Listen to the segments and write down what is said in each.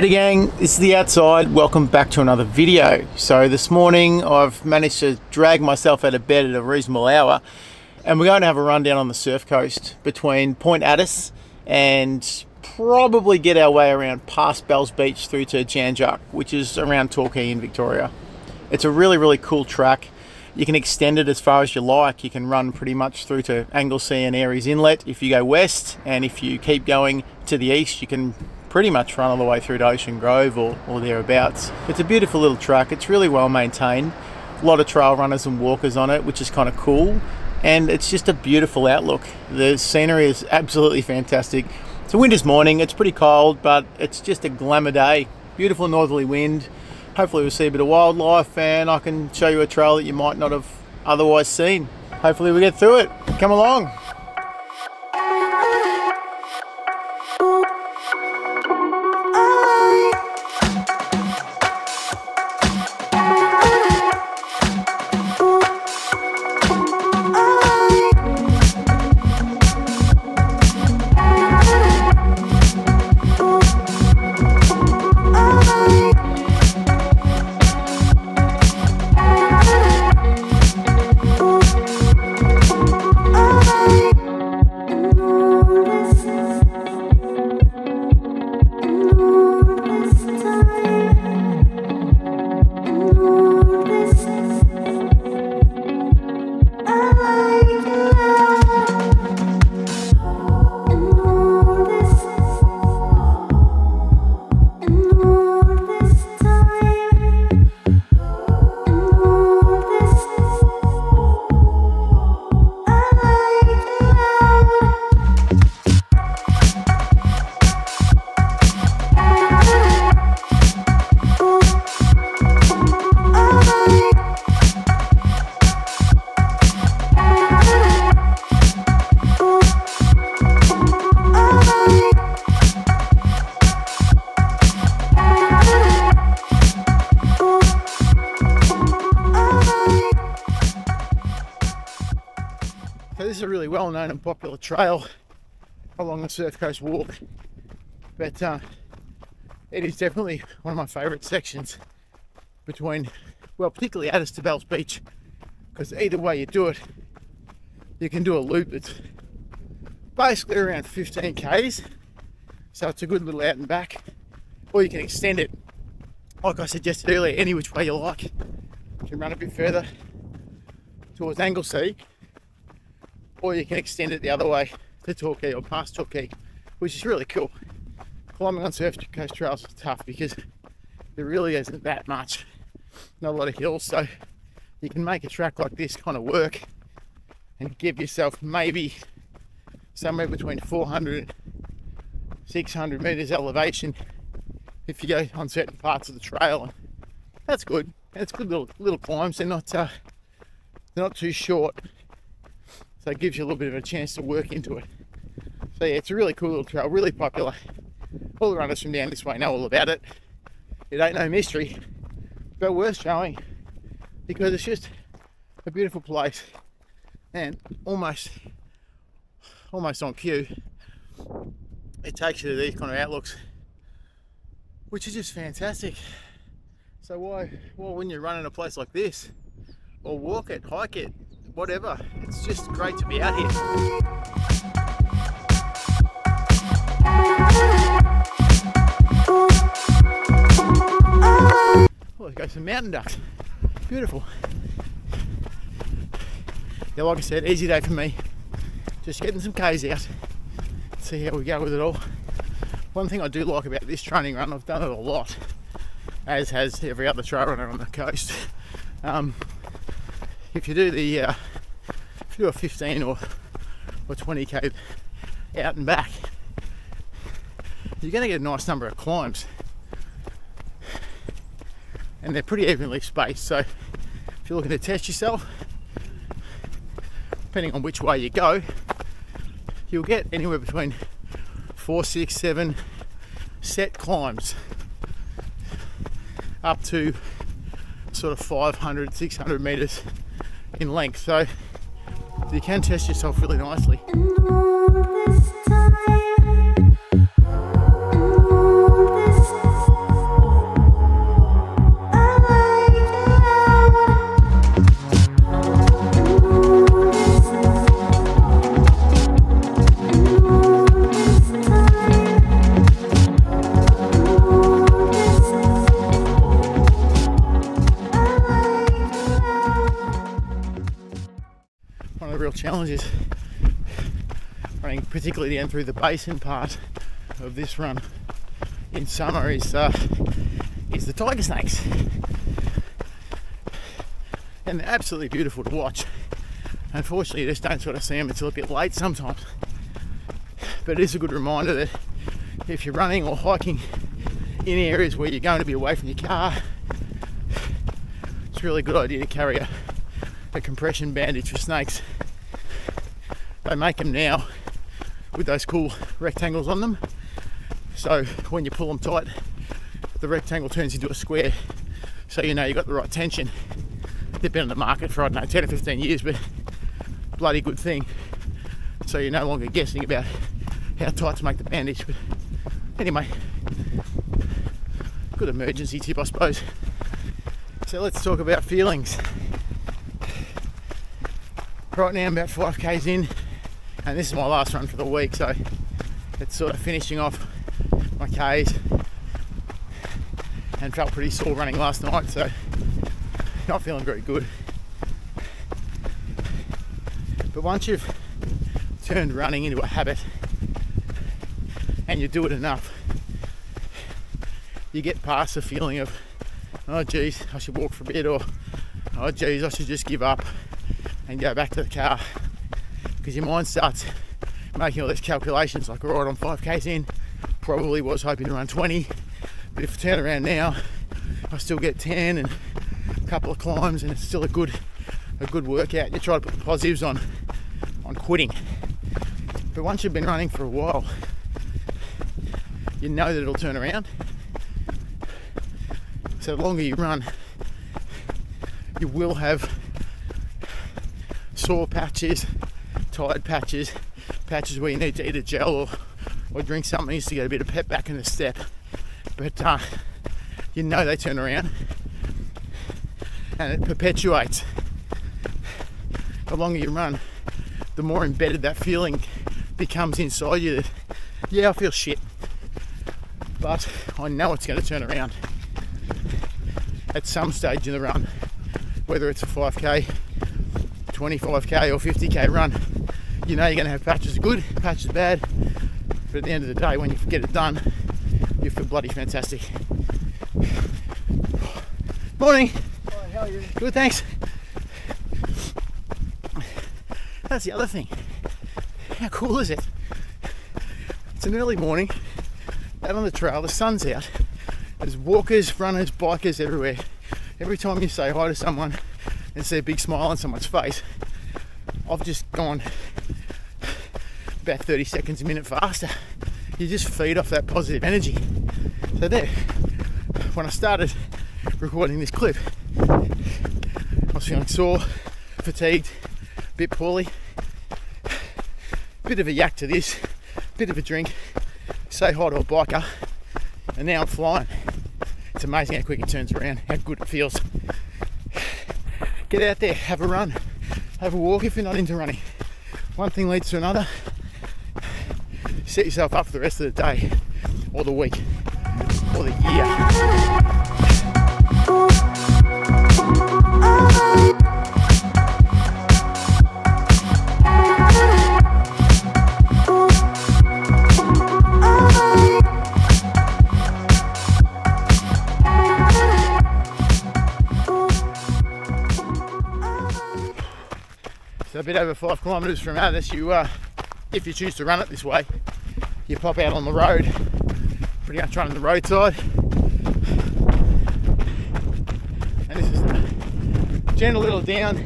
Hey gang, this is the outside. Welcome back to another video. So this morning I've managed to drag myself out of bed at a reasonable hour and we're going to have a run down on the surf coast between Point Addis and probably get our way around past Bells Beach through to Jan Juc, which is around Torquay in Victoria. It's a really cool track. You can extend it as far as you like. You can run pretty much through to Anglesea and Aries Inlet if you go west, and if you keep going to the east you can pretty much run all the way through to Ocean Grove or thereabouts. It's a beautiful little track. It's really well maintained. A lot of trail runners and walkers on it, which is kind of cool, and it's just a beautiful outlook. The scenery is absolutely fantastic. It's a winter's morning. It's pretty cold, but it's just a glamour day. Beautiful northerly wind. Hopefully we'll see a bit of wildlife and I can show you a trail that you might not have otherwise seen. Hopefully we get through it. Come along. So this is a really well-known and popular trail along the Surf Coast Walk, but it is definitely one of my favourite sections between, well, particularly Addis to Bells Beach, because either way you do it, you can do a loop that's basically around 15 k's, so it's a good little out and back, or you can extend it, like I suggested earlier, any which way you like. You can run a bit further towards Anglesea, or you can extend it the other way to Torquay or past Torquay, which is really cool. Climbing on Surf Coast trails is tough because there really isn't that much, not a lot of hills, so you can make a track like this kind of work and give yourself maybe somewhere between 400 and 600 meters elevation if you go on certain parts of the trail, and that's good. It's good little climbs. They're not too short, so it gives you a little bit of a chance to work into it. So yeah, it's a really cool little trail, really popular. All the runners from down this way know all about it. It ain't no mystery, but worth showing because it's just a beautiful place and almost on cue. It takes you to these kind of outlooks, which is just fantastic. So why wouldn't you run in a place like this, or walk it, hike it, whatever? It's just great to be out here. Oh, there goes some mountain ducks. Beautiful. Yeah, like I said, easy day for me. Just getting some K's out. See how we go with it all. One thing I do like about this training run, I've done it a lot, as has every other trail runner on the coast. If you do a 15 or 20k out and back, you're going to get a nice number of climbs, and they're pretty evenly spaced. So if you're looking to test yourself, depending on which way you go, you'll get anywhere between 4, 6, 7 set climbs up to sort of 500, 600 meters in length. So you can test yourself really nicely. real challenges running, particularly down through the basin part of this run in summer, is the tiger snakes, and they're absolutely beautiful to watch. Unfortunately, you just don't sort of see them until a bit late sometimes, but it is a good reminder that if you're running or hiking in areas where you're going to be away from your car, it's a really good idea to carry a compression bandage for snakes. They make them now with those cool rectangles on them, so when you pull them tight, the rectangle turns into a square, so you know you've got the right tension. They've been on the market for, I don't know, 10 or 15 years, but bloody good thing, so you're no longer guessing about how tight to make the bandage. But anyway, good emergency tip, I suppose. So let's talk about feelings. Right now I'm about 5k's in, and this is my last run for the week, so it's sort of finishing off my k's, and felt pretty sore running last night, so not feeling very good. But once you've turned running into a habit and you do it enough, you get past the feeling of, oh geez, I should walk for a bit, or oh geez, I should just give up and go back to the car, because your mind starts making all these calculations like, all right, I'm 5k's in, probably was hoping to run 20, but if I turn around now, I still get 10 and a couple of climbs, and it's still a good workout. You try to put the positives on quitting. But once you've been running for a while, you know that it'll turn around. So the longer you run, you will have sore patches, tired patches, patches where you need to eat a gel or drink something just to get a bit of pep back in the step. But you know they turn around, and it perpetuates. The longer you run, the more embedded that feeling becomes inside you that, yeah, I feel shit, but I know it's going to turn around at some stage in the run, whether it's a 5k, 25k or 50k run. You know you're going to have patches good, patches bad, but at the end of the day, when you get it done, you feel bloody fantastic. Morning. Hi, how are you? Good, thanks. That's the other thing. How cool is it? It's an early morning, out on the trail, the sun's out. There's walkers, runners, bikers everywhere. Every time you say hi to someone and see a big smile on someone's face, I've just gone about 30 seconds a minute faster. You just feed off that positive energy. So there, when I started recording this clip, I was feeling sore, fatigued, a bit poorly, bit of a yak to this, bit of a drink, say hi to a biker, and now I'm flying. It's amazing how quick it turns around, how good it feels. Get out there, have a run, have a walk if you're not into running. One thing leads to another. Set yourself up for the rest of the day, or the week, or the year. So a bit over 5 kilometres from Addis, if you choose to run it this way, you pop out on the road, pretty much running the roadside. And this is a gentle little down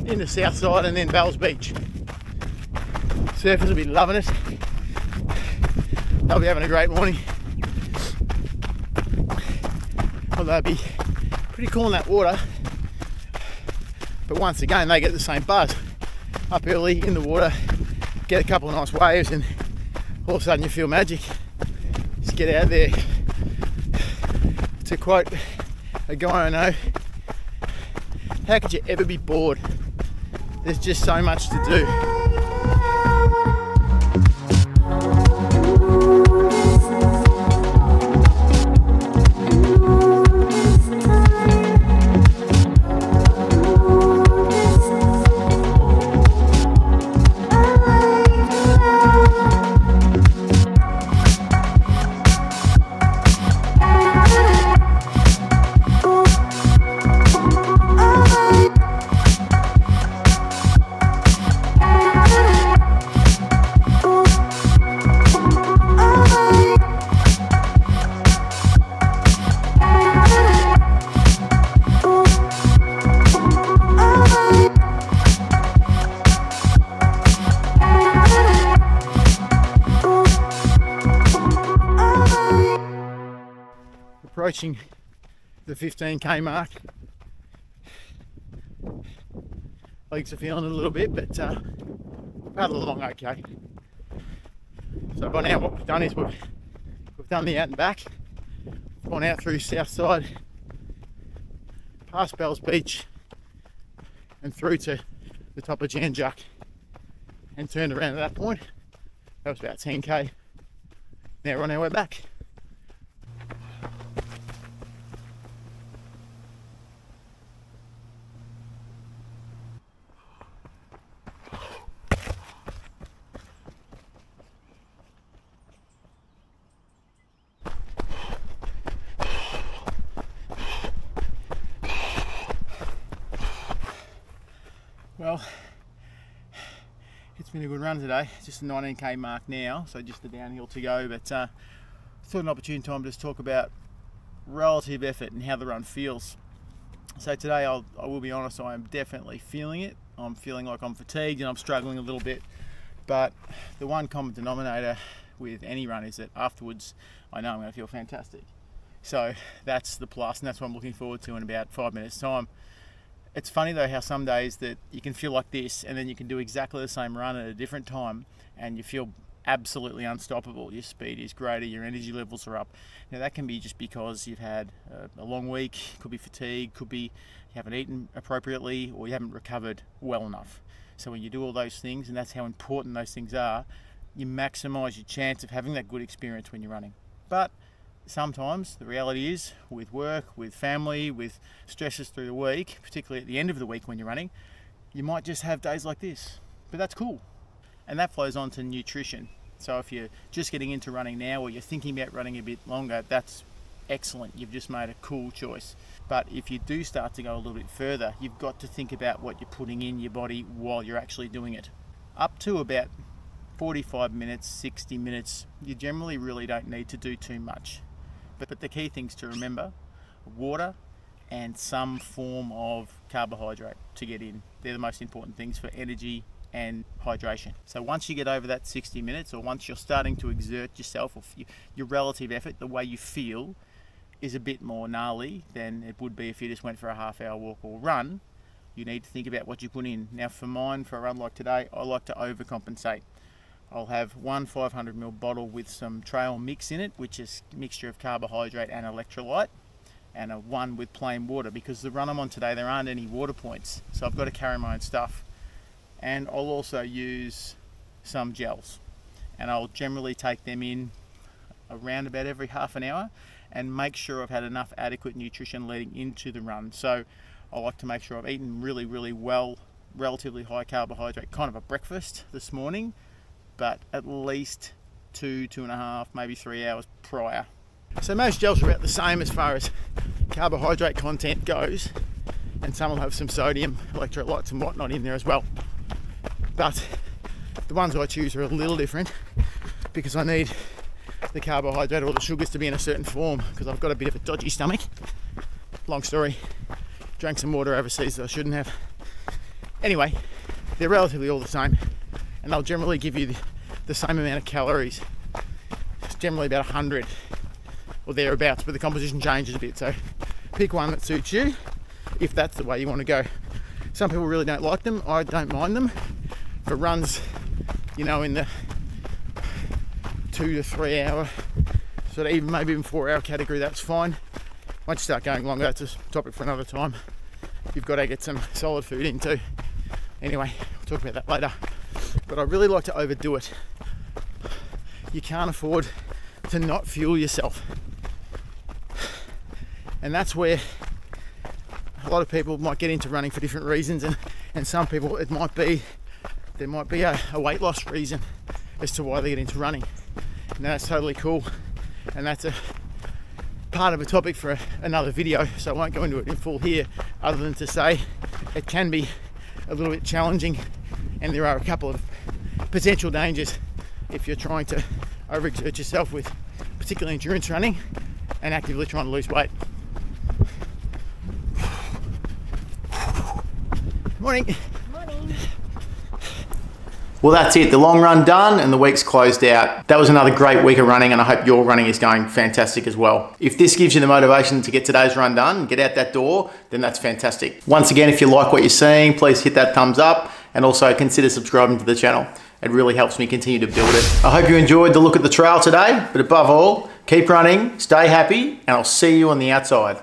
in the south side, and then Bells Beach. Surfers will be loving it. They'll be having a great morning. Well, they'll be pretty cool in that water, but once again they get the same buzz. Up early in the water, get a couple of nice waves, and all of a sudden you feel magic. Just get out there. To quote a guy I know, how could you ever be bored? There's just so much to do. approaching the 15k mark. Legs are feeling it a little bit, but paddle along okay. So by now what we've done is we've done the out and back, gone out through south side, past Bell's Beach and through to the top of Jan Juc, and turned around at that point. That was about 10k. Now we're on our way back. Well, it's been a good run today. Just a 19k mark now, so just the downhill to go, but thought an opportune time to just talk about relative effort and how the run feels. So today I will be honest, I am definitely feeling it. I'm feeling like I'm fatigued and I'm struggling a little bit, but the one common denominator with any run is that afterwards I know I'm going to feel fantastic. So that's the plus, and that's what I'm looking forward to in about 5 minutes time. It's funny though how some days that you can feel like this and then you can do exactly the same run at a different time and you feel absolutely unstoppable. Your speed is greater, your energy levels are up. Now that can be just because you've had a long week, could be fatigue, could be you haven't eaten appropriately, or you haven't recovered well enough. So when you do all those things, and that's how important those things are, you maximize your chance of having that good experience when you're running. But sometimes the reality is, with work, with family, with stresses through the week, particularly at the end of the week when you're running, you might just have days like this, but that's cool. And that flows on to nutrition. So if you're just getting into running now, or you're thinking about running a bit longer, that's excellent. You've just made a cool choice. But if you do start to go a little bit further, you've got to think about what you're putting in your body while you're actually doing it. Up to about 45 minutes, 60 minutes, you generally really don't need to do too much. But the key things to remember, water and some form of carbohydrate to get in. They're the most important things for energy and hydration. So once you get over that 60 minutes, or once you're starting to exert yourself, or your relative effort, the way you feel is a bit more gnarly than it would be if you just went for a half-hour walk or run, you need to think about what you put in. Now for mine, for a run like today, I like to overcompensate. I'll have one 500ml bottle with some trail mix in it, which is a mixture of carbohydrate and electrolyte, and one with plain water, because the run I'm on today, there aren't any water points, so I've got to carry my own stuff. And I'll also use some gels, and I'll generally take them in around about every half an hour and make sure I've had enough adequate nutrition leading into the run. So I like to make sure I've eaten really, really well, relatively high carbohydrate, kind of a breakfast this morning, but at least 2.5, maybe 3 hours prior. So most gels are about the same as far as carbohydrate content goes, and some will have some sodium, electrolytes and whatnot in there as well. But the ones I choose are a little different because I need the carbohydrate or the sugars to be in a certain form, because I've got a bit of a dodgy stomach. Long story, drank some water overseas that I shouldn't have. Anyway, they're relatively all the same, and they'll generally give you the same amount of calories. It's generally about 100 or thereabouts, but the composition changes a bit, so pick one that suits you if that's the way you want to go. Some people really don't like them. I don't mind them. For runs, you know, in the 2 to 3 hour, sort of even maybe even 4 hour category, that's fine. Once you start going longer, that's a topic for another time. You've got to get some solid food in too. Anyway, we'll talk about that later. But I really like to overdo it. You can't afford to not fuel yourself. And that's where a lot of people might get into running for different reasons, and some people there might be a weight loss reason as to why they get into running. And that's totally cool, and that's a part of a topic for another video, so I won't go into it in full here, other than to say it can be a little bit challenging, and there are a couple of potential dangers if you're trying to overexert yourself with particularly endurance running and actively trying to lose weight. Morning. Morning. Well, that's it. The long run done and the week's closed out. That was another great week of running, and I hope your running is going fantastic as well. If this gives you the motivation to get today's run done and get out that door, then that's fantastic. Once again, if you like what you're seeing, please hit that thumbs up and also consider subscribing to the channel. It really helps me continue to build it. I hope you enjoyed the look at the trail today, but above all, keep running, stay happy, and I'll see you on the outside.